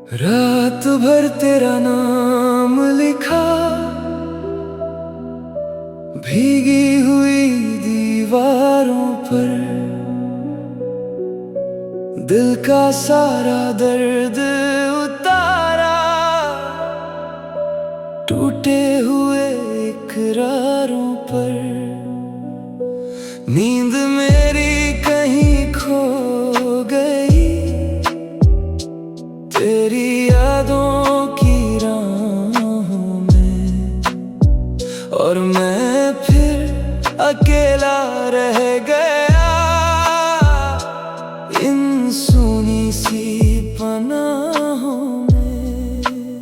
रात भर तेरा नाम लिखा, भीगी हुई दीवारों पर। दिल का सारा दर्द उतारा, टूटे हुए इकरारों पर। नींद मेरी कहीं खो गई तेरी यादों की राहों में, और मैं फिर अकेला रह गया इन सूनी सी पनाहों में।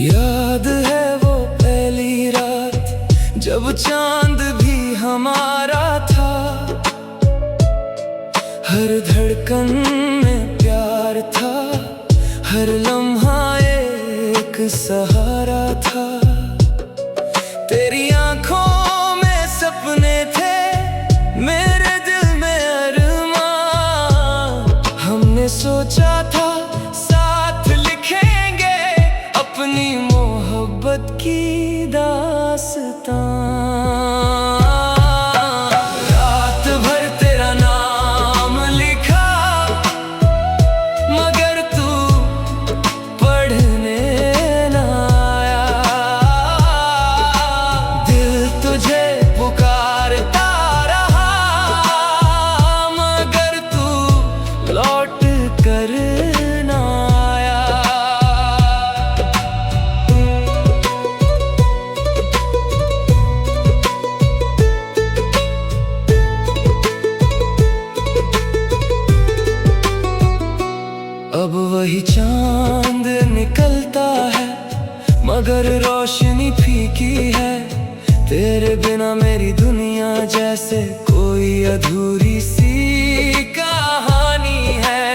याद है वो पहली रात जब चांद भी हमारा था, हर धड़कन में प्यार था, हर लम्हा एक सहारा था। तेरी आंखों में सपने थे, मेरे दिल में अरमां। हमने सोचा था साथ लिखेंगे अपनी मोहब्बत की दास्तां। अब वही चांद निकलता है, मगर रोशनी फीकी है। तेरे बिना मेरी दुनिया जैसे कोई अधूरी सी कहानी है।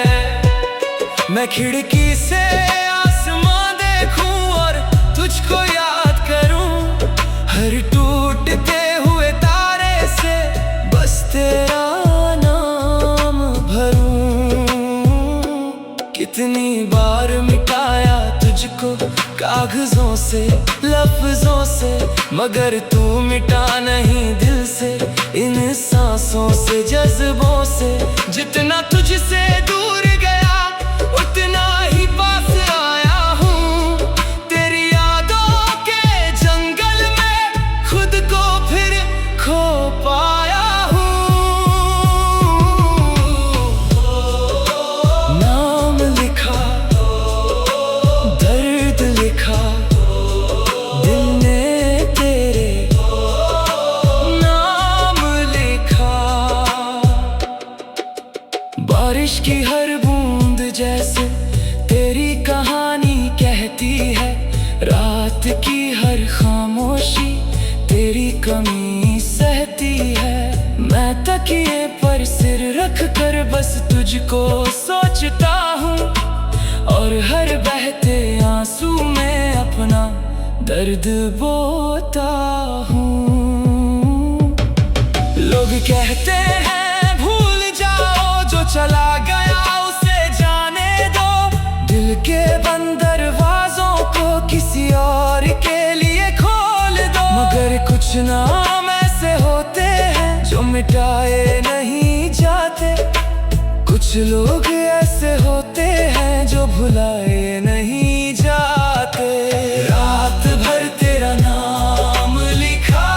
मैं खिड़की से आसमां देखूं और तुझको याद करूं, हर टूटते हुए तारे से बस तेरा नाम भरूं। कितनी बार मिटाया तुझको कागजों से, लफ्जों से, मगर तू मिटा नहीं दिल से, इन सांसों से, जज्बों से। जितना तुझसे दूर गया उतना ही पास आया हूँ। तेरी यादों के जंगल में खुद को फिर खो पाया हूँ। नाम लिखा, दर्द लिखा, दिल ने तेरे नाम लिखा। बारिश की हर बूंद जैसे तेरी कहानी कहती है, रात की हर खामोशी तेरी कमी सहती है। मैं तकिए पर सिर रख कर बस तुझको सोचता हूँ, और हर बहते आंसू में अपना दर्द बोता हूँ। लोग कहते हैं भूल जाओ, जो चला गया उसे जाने दो। दिल के बंद दरवाजों को किसी और के लिए खोल दो। मगर कुछ नाम ऐसे होते हैं जो मिटाए नहीं जाते, कुछ लोग ऐसे होते हैं जो भुलाए नहीं जाते। रात भर तेरा नाम लिखा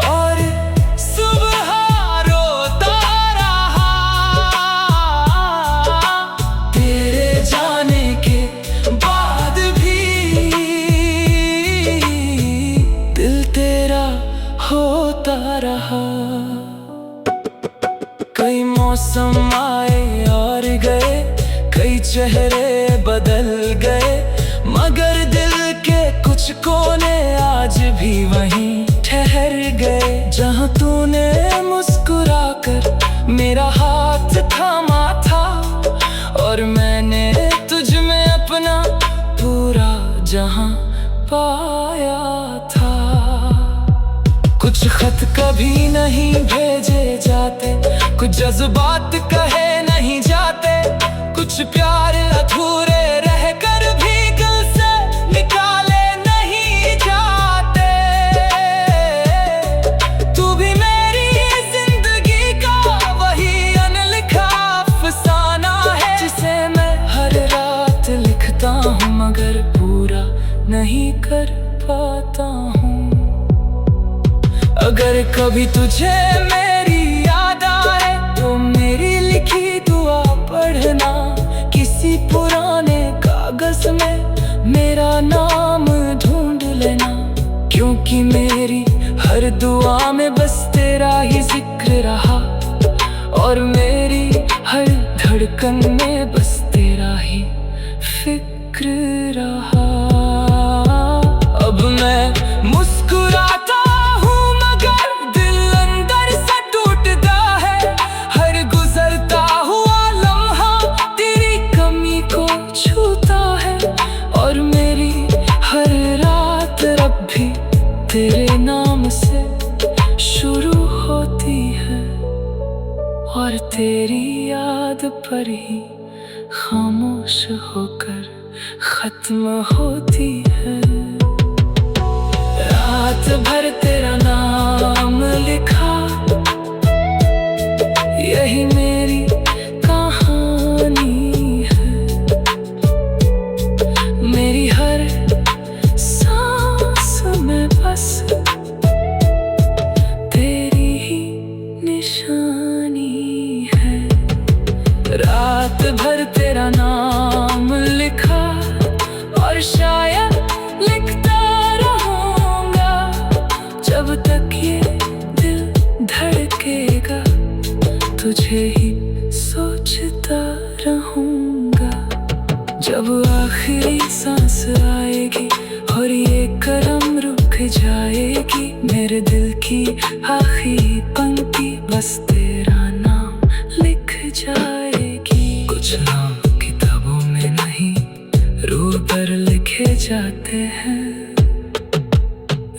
और सुबह रोता रहा। तेरे जाने के बाद भी दिल तेरा होता रहा। कई मौसम आए और गए, कई चेहरे बदल गए, मगर दिल के कुछ कोने आज भी वहीं ठहर गए। जहाँ तूने मुस्कुराकर मेरा हाथ थामा था, और मैंने तुझ में अपना पूरा जहां पाया था। कुछ खत कभी नहीं भेजे जाते, कुछ जज्बात कहे नहीं जाते, कुछ कभी तुझे मेरी याद आए तो मेरी लिखी दुआ पढ़ना, किसी पुराने कागज में मेरा नाम ढूंढ लेना, क्योंकि मेरी हर दुआ में बस तेरा ही जिक्र रहा, और मेरी हर धड़कन में बस तेरा ही फिक्र रहा। अब मैं मुस्कुराता हूँ मगर दिल अंदर से टूटता है, हर गुजरता हुआ लम्हा तेरी कमी को छूता है, और मेरी हर रात रब भी तेरे नाम से शुरू होती है, और तेरी याद पर ही खामोश होकर खत्म होती है। रात भर तेरा नाम लिखा, यही मेरी कहानी है, मेरी हर सांस में बस तेरी ही निशानी है। रात भर तेरा नाम लिखा, और शायद लिखता रहूंगा जब तक ये दिल धड़केगा, तुझे ही सोचता रहूंगा। जब आखिरी सांस आएगी और ये कलम रुक जाएगी, मेरे दिल की आखिरी पंक्ति बस तेरा नाम लिख जाएगी। कुछ नाम किताबों में नहीं रूह पर लिखे जाते हैं।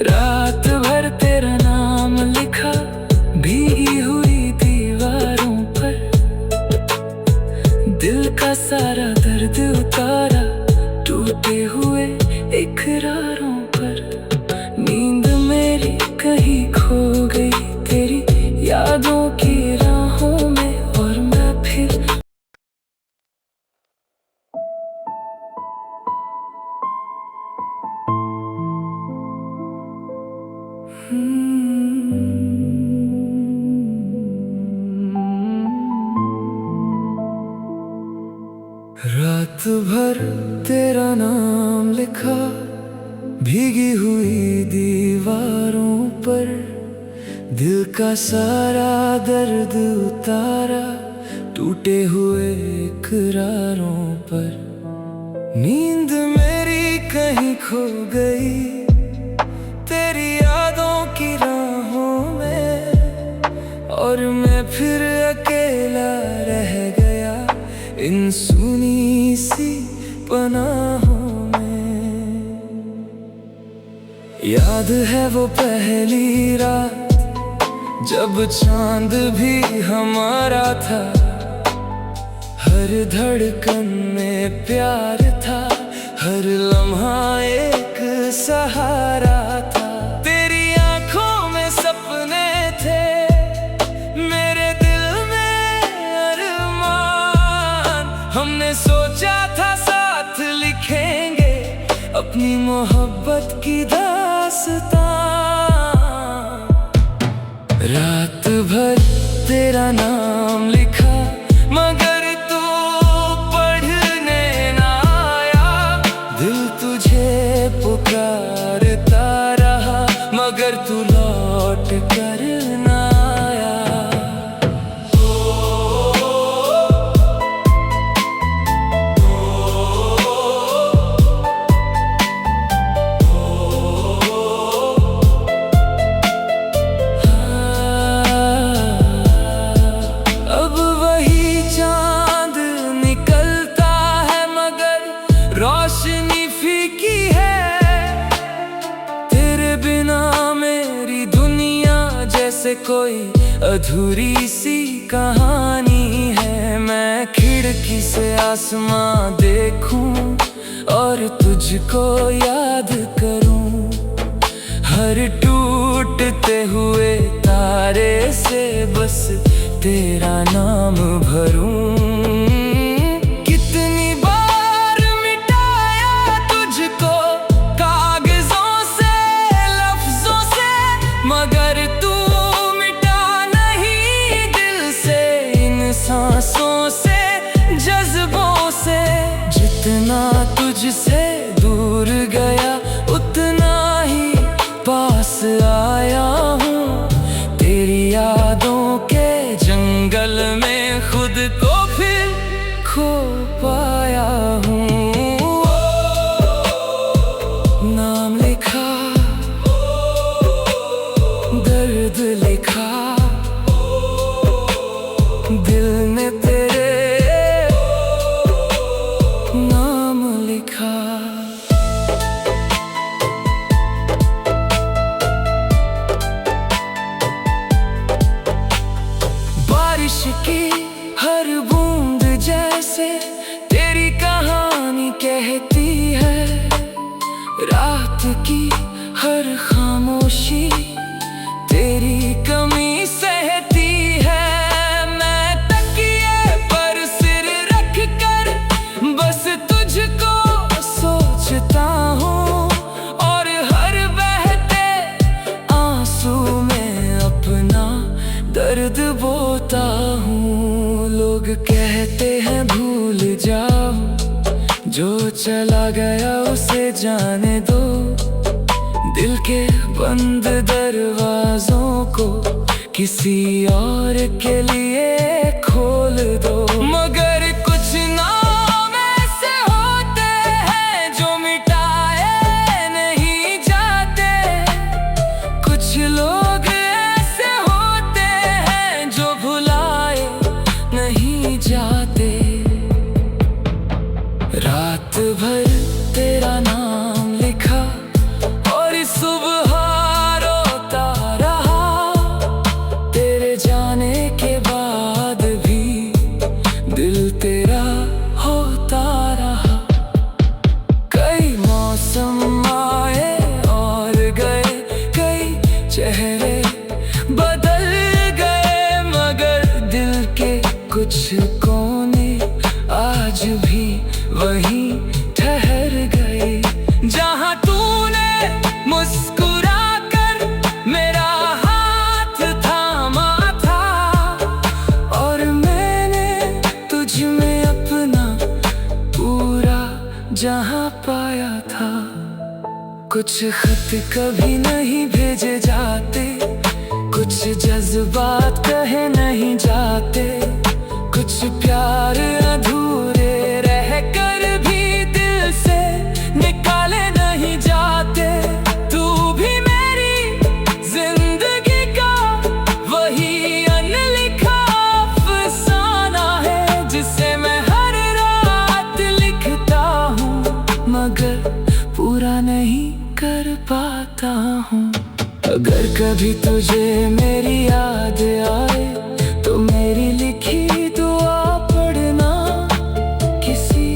रात भर तेरा नाम लिखा, भीगी हुई दीवारों पर, दिल का सारा दर्द उतारा टूटे हुए इकरारों पर। नींद मेरी कहीं खो गई तेरी यादों की राहों में, और मैं फिर रात भर तेरा नाम लिखा, भीगी हुई दीवारों पर, दिल का सारा दर्द उतारा टूटे हुए इकरारों पर। नींद मेरी कहीं खो गई तेरी यादों की राहों में, और मैं फिर अकेला रह गया इन सुनी सी पनाहों में। याद है वो पहली रात जब चांद भी हमारा था, हर धड़कन में प्यार था, हर लम्हा एक सहारा था। तेरी आंखों में सपने थे, मेरे दिल में अरमान, हमने सोचा था साथ लिखेंगे अपनी मोहब्बत की दास्तां। रात भर तेरा नाम लिखा, मगर तू पढ़ने ना आया, दिल तुझे पुकारता रहा, मगर तू लौट कर ना आया। अब वही चांद निकलता है, मगर रोशनी फीकी है। तेरे बिना मेरी दुनिया जैसे कोई अधूरी सी कहानी है। मैं खिड़की से आसमां देखूं और तुझको याद करूं, हर टूटते हुए तारे से बस तेरा नाम भरूं। कितनी बार मिटाया तुझको कागजों से, लफ्जों से, मगर तू जितना तुझसे दूर गया उतना ही पास आया हूँ। तेरी यादों के जंगल में खुद को फिर खो पाया हूँ। नाम लिखा, दर्द लिखा, दिल ने तेरे नाम लिखा। बारिश की हर बूंद जैसे तेरी कहानी कहती है। रात की हर खामोशी तेरी कमी सहती है। मैं तकिए पर सिर रख कर बस तुझको सोचता हूँ और हर बहते आंसू में अपना दर्द बोता हूँ। लोग कहते हैं भूल जाओ, जो चला गया उसे जाने दो। दिल के बंद दरवाजों को किसी और के लिए खोल दो। मगर कुछ नाम ऐसे होते हैं जो मिटाए नहीं जाते। कुछ लोग ऐसे होते हैं जो भुलाए नहीं जाते। रात भर तेरा नाम लिखा और सुबह रोता रहा। तेरे जाने के बाद भी दिल तेरा होता रहा। कई मौसम आए और गए, कई चेहरे बदल गए, मगर दिल के कुछ कोने आज भी वहीं ठहर गए। जहाँ तूने मुस्कुरा कर मेरा हाथ थामा था और मैंने तुझ में अपना पूरा जहाँ पाया था। कुछ खत कभी नहीं भेजे जाते, कुछ जज्बात कहे नहीं जाते, कुछ प्यार अधूरे रह कर भी दिल से निकाले नहीं जाते। तू भी मेरी जिंदगी का वही अनलिखा अफसाना है, जिसे मैं हर रात लिखता हूँ मगर पूरा नहीं कर पाता हूँ। अगर कभी तुझे मेरी याद आए तो मेरी लिखी दुआ पढ़ना। किसी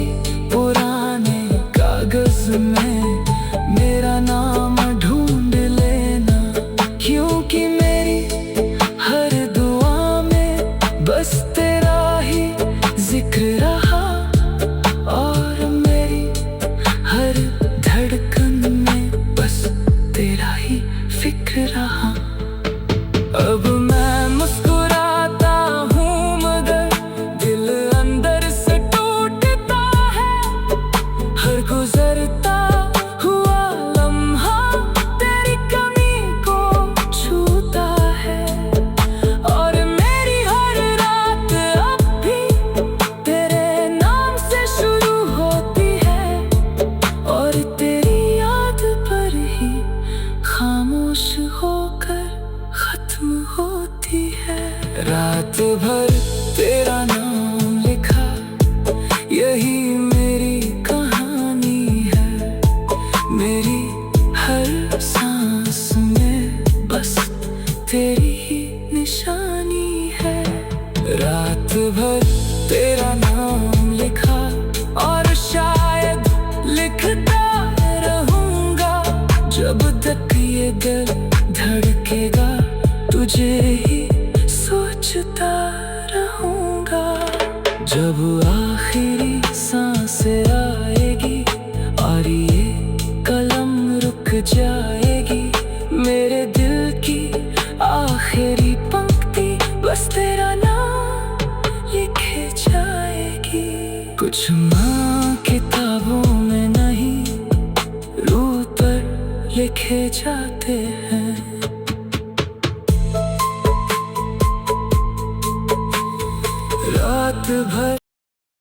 पुराने कागज में मेरा नाम ढूंढ लेना, क्योंकि मेरी हर दुआ में बस तेरा ही जिक्र रहा और मेरी हर धड़कन में बस तेरा ही फिक्र रहा। अब मैं मुस्कुराता हूँ मगर दिल अंदर से टूटता है। हर गुजरता हुआ लम्हा तेरी कमी को छूता है और मेरी हर रात अब भी तेरे नाम से शुरू होती है और तेरी याद पर ही खामोश होकर खत्म होती है। रात भर तेरा नाम लिखा, यही मेरी कहानी है। मेरी हर सांस में बस तेरी ही निशानी है। रात भर तेरा नाम लिखा और शायद लिखता रहूंगा जब तक ये दिल धड़केगा। तुझे ही सोचता रहूंगा। जब आखिरी सांस आएगी और ये कलम रुक जाएगी, मेरे दिल की आखिरी पंक्ति बस तेरा नाम लिखे जाएगी। कुछ माँ की किताबों में नहीं, रूह पर लिखे जाते हैं। रात भर